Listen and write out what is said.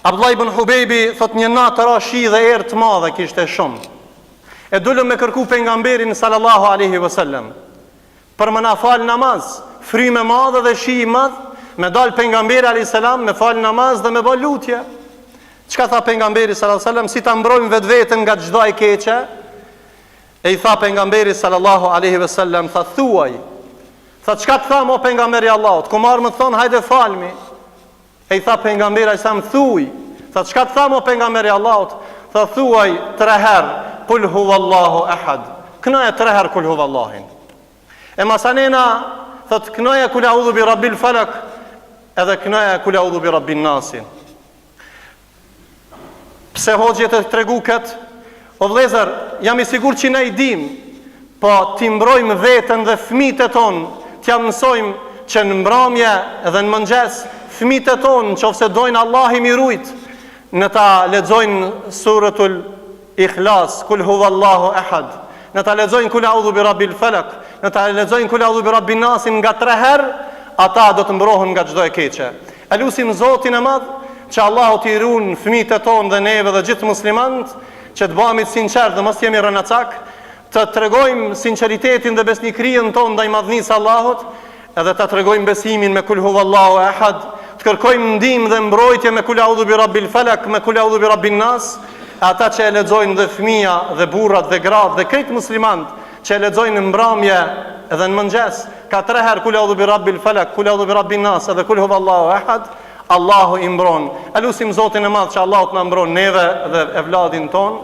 Abdullah ibn Hubejbi thot një natë ra shi dhe erë të madhe kishte shumë. E dullëm me kërku pejgamberin sallallahu alaihi wasallam për më na fal namaz, frymë madhe dhe shi i madh, me dal pejgamberi alayhis salam me fal namaz dhe me bë lutje. Çka tha pejgamberi sallallahu alaihi wasallam, si ta mbrojmë vetveten nga çdo e keqe? E i tha pejgamberi sallallahu alaihi wasallam, tha thuaj. Tha çka të tham o pejgamberi i Allahut? Ku marr më thon hajde falmi. E i tha pejgamberi alayhis salam, thuaj. Tha çka të tham o pejgamberi i Allahut? Tha thuaj 3 herë kul huwallahu ahad. Kënoja 3 herë kul huwallahin. E masanena thot kënoja kul a'udhu bi rabbil falak, edhe kënoja kul a'udhu bi rabbin nas. Pse hoxhjet e tregu kët? O vëllezër, jam i sigurt që ne i dim, po ti mbrojmë veten dhe fëmijët e ton, t'ja mësojmë që në mbrëmje edhe në mëngjes, fëmijët e ton, nëse dojnë Allah i mirujt, në ta lexojnë suratul Ikhlas, kul huwallahu ahad, në ta lexojnë kul a'udhu bi rabbil falak, në ta lexojnë kul a'udhu bi rabbin nas nga 3 herë, ata do të mbrohen nga çdo e keqe. Elusim Zotin e Madh që Allahu t'i ruan fëmijët e ton dhe neve dhe gjithë muslimanët, që të bëhemi të sinqert dhe mos jemi rënacak, të tregojmë sinqeritetin dhe besnikrinë tonë ndaj madhnisë së Allahut, edhe ta tregojmë besimin me kul huwallahu ahad, të kërkojmë ndihmë dhe mbrojtje me kul a'udhu bi rabbil falak, me kul a'udhu bi rabbin nas. Ata që e lexojnë dhe fëmia dhe burrat dhe gratë dhe krejt muslimanët që e lexojnë në mbrëmje edhe në mëngjes, ka 3 herë kul a'udhu bi rabbil falak, kul a'udhu bi rabbin nas edhe kul huwallahu ahad, Allahu i mbron. Elusim Zotin e Madh që Allahu të na mbron neve dhe evladin ton.